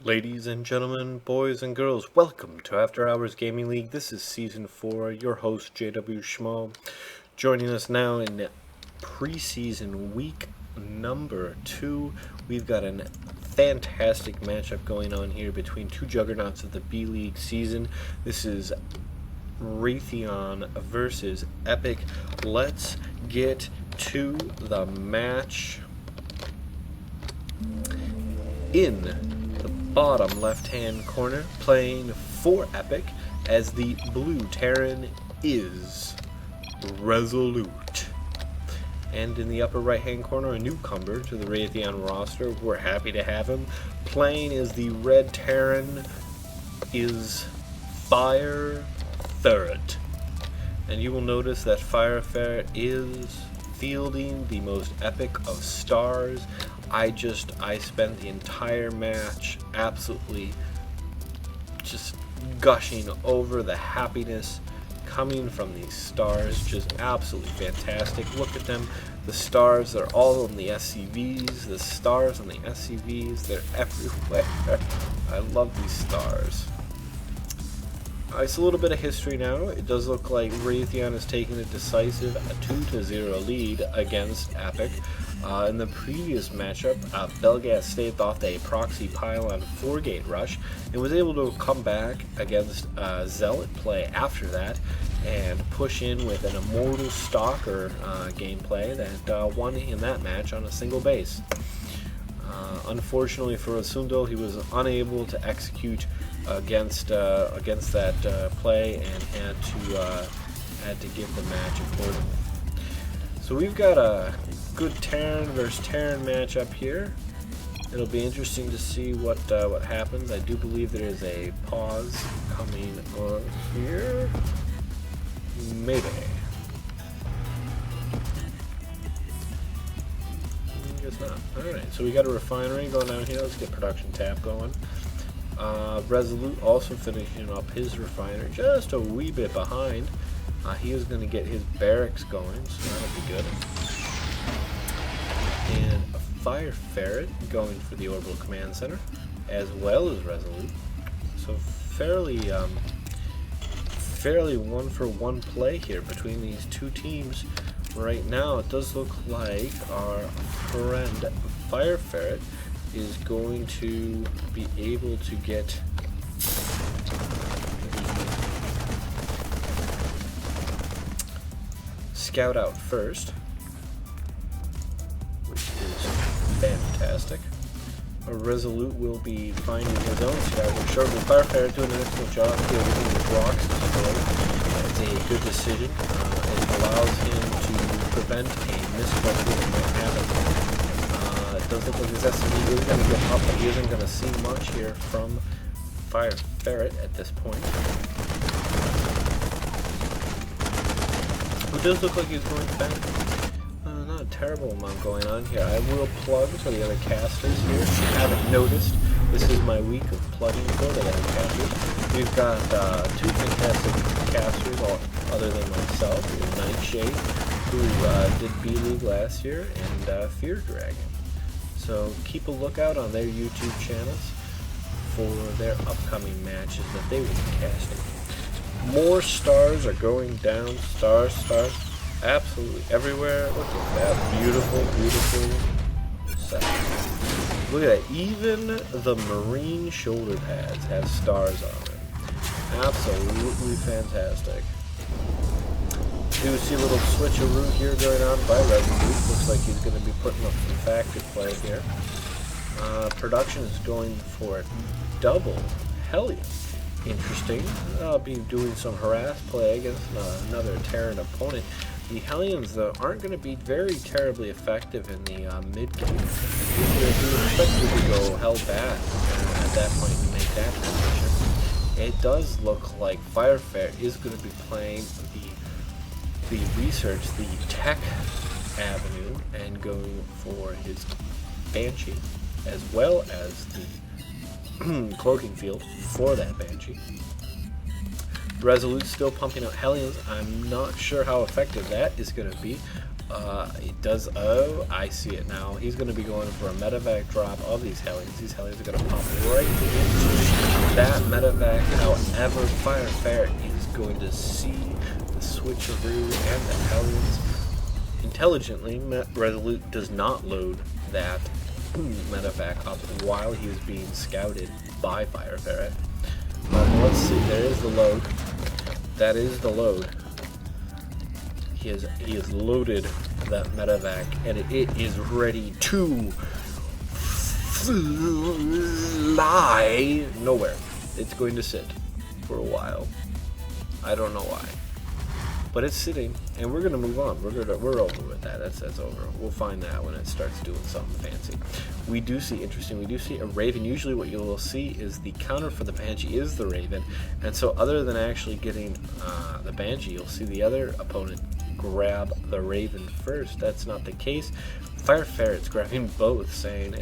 Ladies and gentlemen, boys and girls, welcome to After Hours Gaming League. This is Season 4, your host, JW Schmo. Joining us now in preseason week number 2, we've got a fantastic matchup going on here between two juggernauts of the B-League season. This is Raytheon versus Epic. Let's get to the match. In the bottom left-hand corner, playing for Epic as the blue Terran is Resolute. And in the upper right-hand corner, a newcomer to the Raytheon roster. We're happy to have him. Playing as the red Terran is Fire Ferret. And you will notice that Fire Ferret is fielding the most epic of stars. I spent the entire match absolutely just gushing over the happiness coming from these stars. Just absolutely fantastic. Look at them. The stars, they're all on the SCVs. The stars on the SCVs, they're everywhere. I love these stars. It's a little bit of history now. It does look like Raytheon is taking a decisive 2-0 lead against Epic. In the previous matchup, Belgas staved off a proxy pylon 4-gate rush and was able to come back against Zealot play after that and push in with an Immortal Stalker gameplay that won in that match on a single base. Unfortunately for Asundal, he was unable to execute against that play and had to give the match accordingly. So we've got a good Terran versus Terran matchup here. It'll be interesting to see what happens. I do believe there is a pause coming on here. Maybe. I guess not. Alright, so we got a refinery going down here. Let's get production tab going. Resolute also finishing up his refinery, just a wee bit behind. He is going to get his barracks going, so that'll be good. And a Fire Ferret going for the Orbital Command Center, as well as Resolute. So fairly one-for-one play here between these two teams. Right now, it does look like our friend Fire Ferret is going to be able to get Scout out first, which is fantastic. A Resolute will be finding his own scout. Shortly, Fire Ferret doing an excellent job here with these rocks destroyed. It's a good decision. It allows him to prevent a misclick that might happen. It does look like his SCV is going to get up, but he isn't going to see much here from Fire Ferret at this point. It does look like he's going back. Not a terrible amount going on here. I will plug for the other casters here. If you haven't noticed, this is my week of plugging for the other casters. We've got two fantastic casters, other than myself. We have Nightshade, who did B-League last year, and Fear Dragon. So keep a lookout on their YouTube channels for their upcoming matches that they will be casting. More stars are going down. Stars, absolutely everywhere. Look at that beautiful, beautiful set. Look at that. Even the Marine shoulder pads have stars on them. Absolutely fantastic. Do see a little switcheroo here going on by Resolute. Looks like he's going to be putting up some factory play here. Production is going for double Hellion. Interesting. I'll be doing some harass play against another Terran opponent. The Hellions, though, aren't going to be very terribly effective in the mid-game. We expect to go hell back at that point and make that transition. It does look like Fire Ferret is going to be playing the research, the tech avenue, and going for his Banshee, as well as the cloaking field for that Banshee. Resolute still pumping out Hellions. I'm not sure how effective that is going to be. It does. Oh, I see it now. He's going to be going for a medevac drop of these Hellions. These Hellions are going to pop right into that medevac. However, Fire Ferret is going to see the switcheroo and the Hellions. Intelligently, Resolute does not load that medevac up while he is being scouted by Fire Ferret. Let's see. There is the load. That is the load. He has loaded that medevac, and it is ready to fly nowhere. It's going to sit for a while. I don't know why, but it's sitting, and we're gonna move on. We're over with that. That's over. We'll find that when it starts doing something fancy. We do see a Raven. Usually, what you will see is the counter for the Banshee is the Raven, and so other than actually getting the Banshee, you'll see the other opponent grab the Raven first. That's not the case. Fire Ferret's grabbing both, saying,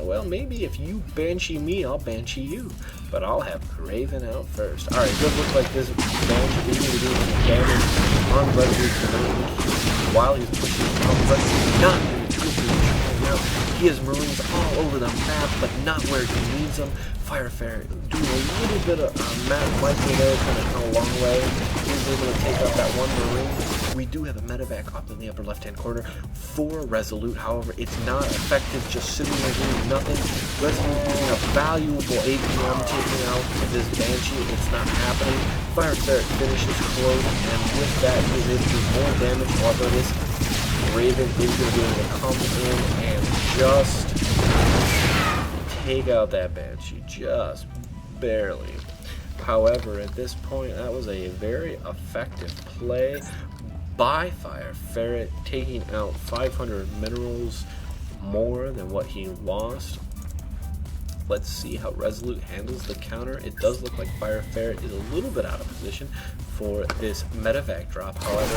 well, maybe if you Banshee me, I'll Banshee you, but I'll have the Raven out first. Alright, it does look like this Banshee is going to do some damage on Resolute while he's pushing on Resolute. Not doing too much right now. He has Marines all over the map, but not where he needs them. Fire Ferret doing a little bit of micro there, kind of come a long way. He's able to take out that one Marine. We do have a medevac up in the upper left-hand corner for Resolute. However, it's not effective just sitting there doing nothing. Resolute using a valuable APM taking out this Banshee. It's not happening. Fire Ferret finishes close, and with that, he is able to do more damage. Although this Raven is going to be able to come in and just take out that Banshee, just barely. However, at this point, that was a very effective play by Fire Ferret, taking out 500 minerals more than what he lost. Let's see how Resolute handles the counter. It does look like Fire Ferret is a little bit out of position for this medevac drop. However,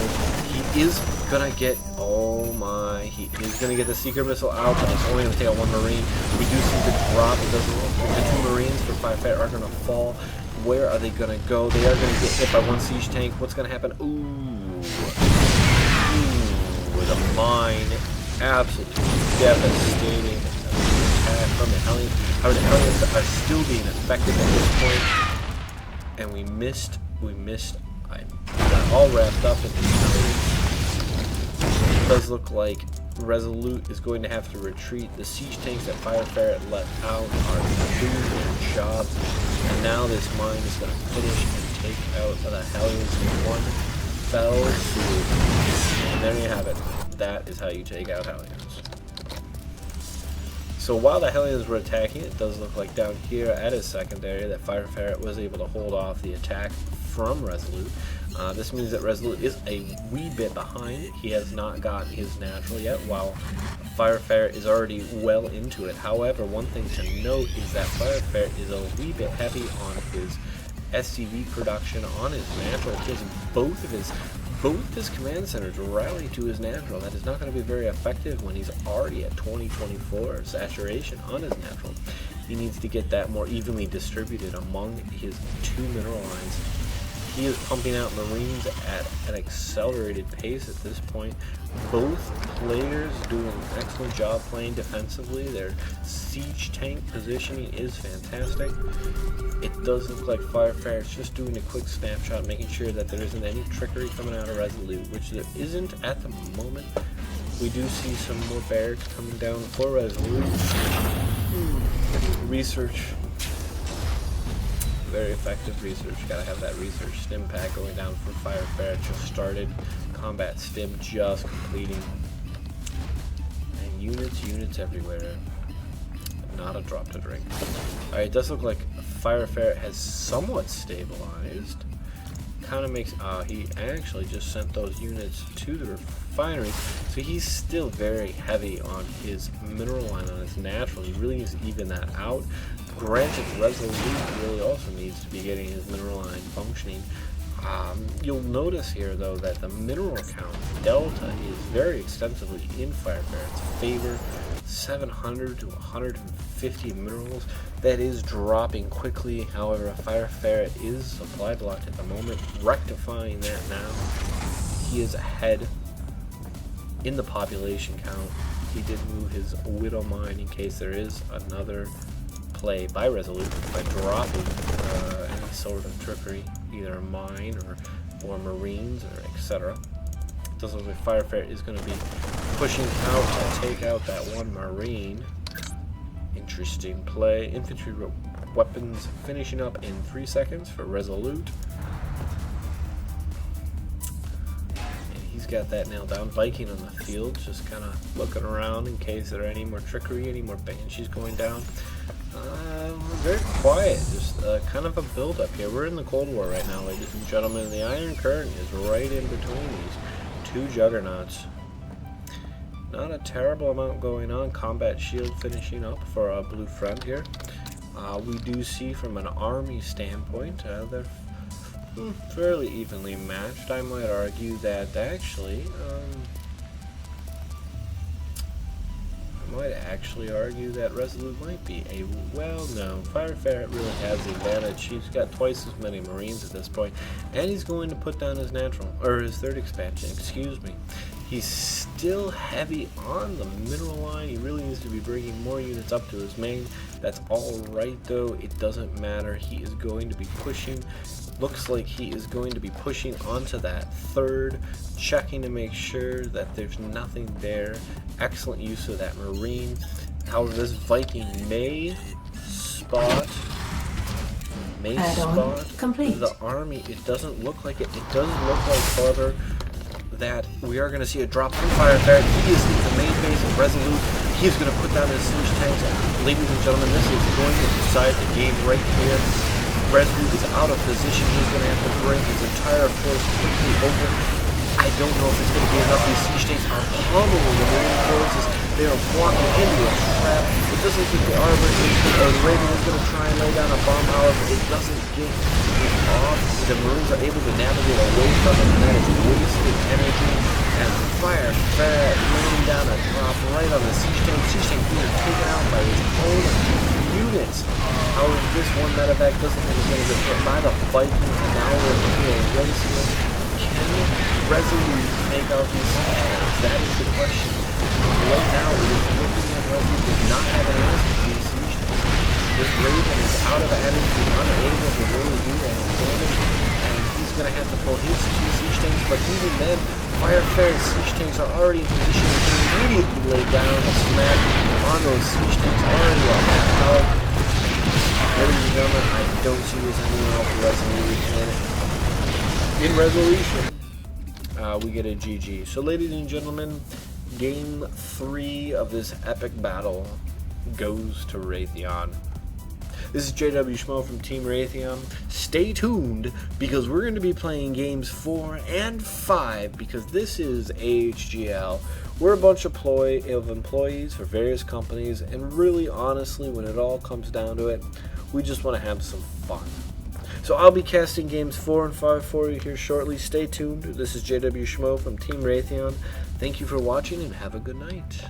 he is gonna get, he is gonna get the Seeker Missile out, but it's only gonna take out one Marine. We do see the drop. It doesn't look like the two Marines for Fire Ferret are gonna fall. Where are they gonna go? They are gonna get hit by one siege tank. What's gonna happen? With a mine, absolutely devastating attack from the Hellions. However, the Hellions are still being effective at this point, and we missed. I got all wrapped up in the Hellions. It does look like Resolute is going to have to retreat. The siege tanks that Fire Ferret let out are doing their job, and now this mine is going to finish and take out the Hellions in one fell swoop. And there you have it. That is how you take out Hellions. So while the Hellions were attacking, it does look like down here at his secondary that Fire Ferret was able to hold off the attack from Resolute. This means that Resolute is a wee bit behind. He has not gotten his natural yet, while Fire Ferret is already well into it. However, one thing to note is that Fire Ferret is a wee bit heavy on his SCV production, on his natural. He has both his command centers rally to his natural. That is not going to be very effective when he's already at 20-24 saturation on his natural. He needs to get that more evenly distributed among his two mineral lines. He is pumping out Marines at an accelerated pace at this point. Both players doing an excellent job playing defensively. Their siege tank positioning is fantastic. It does look like Fire Ferret's just doing a quick snapshot, making sure that there isn't any trickery coming out of Resolute, which there isn't at the moment. We do see some more barracks coming down for Resolute. Research. Very effective research. Gotta have that research stim pack going down for Fire Ferret. Just started. Combat stim just completing. And units everywhere. Not a drop to drink. Alright, it does look like Fire Ferret has somewhat stabilized. Kind of makes, he actually just sent those units to the refinery, so he's still very heavy on his mineral line, on his natural. He really needs to even that out. Granted, Resolute really also needs to be getting his mineral line functioning. You'll notice here, though, that the mineral count delta is very extensively in Fire Ferret's favor. 700 to 150 minerals. That is dropping quickly. However, Fire Ferret is supply blocked at the moment. Rectifying that now. He is ahead in the population count. He did move his Widow Mine in case there is another play by Resolute by dropping any sort of trickery, either mine or Marines or etc. It does look like Firefair is going to be pushing out to take out that one Marine. Interesting play. Infantry weapons finishing up in 3 seconds for Resolute. He's got that nailed down. Viking on the field, just kind of looking around in case there are any more trickery, any more Banshees going down. Very quiet, just kind of a build-up here. We're in the Cold War right now, ladies and gentlemen. The Iron Curtain is right in between these two juggernauts. Not a terrible amount going on. Combat Shield finishing up for our Blue Front here. We do see from an army standpoint, they're fairly evenly matched. I might argue that actually, Resolute might be a well-known. Firefair really has the advantage. He's got twice as many Marines at this point, and he's going to put down his his third expansion. Excuse me. He's still heavy on the mineral line. He really needs to be bringing more units up to his main. That's all right, though. It doesn't matter. He is going to be pushing. Looks like he is going to be pushing onto that third, checking to make sure that there's nothing there. Excellent use of that Marine. However, this Viking may spot the army. It doesn't look like it. It does look like, however, that we are going to see a drop from Firefair. He is in the main base of Resolute. He's going to put down his siege tanks. Ladies and gentlemen, this is going to decide the game right here. Resolute is out of position. He's going to have to bring his entire force quickly over. I don't know if it's going to be enough. These siege tanks are pummeling the Marine forces. They are walking into a trap. It doesn't look like the Arbor or the Raven is going to try and lay down a bomb. However, it doesn't get off. The Marines are able to navigate away from it, and that is wasted energy. And Firefair laying down a drop right on the siege tank. Siege tank being taken out by his own units. However, this one medevac doesn't think it's going to get hit by the Vikings, and now we're here in Raytheon. Can Resolute take out these siege tanks? That is the question. Right now, it is looking at Resolute does not have an answer to these siege tanks. This Raven is out of energy, unable to really do any damage, and he's going to have to pull his two siege tanks, but even then, Firefair's siege tanks are already in position to immediately lay down a smack on those siege tanks already at half power. Ladies and gentlemen, I don't see this anywhere else Resolute in resolution. We get a GG. So ladies and gentlemen, game 3 of this epic battle goes to Raytheon. This is JW Schmo from Team Raytheon. Stay tuned because we're going to be playing games 4 and 5 because this is AHGL. We're a bunch of employees for various companies, and really honestly, when it all comes down to it, we just want to have some fun. So I'll be casting games 4 and 5 for you here shortly. Stay tuned. This is JW Schmo from Team Raytheon. Thank you for watching and have a good night.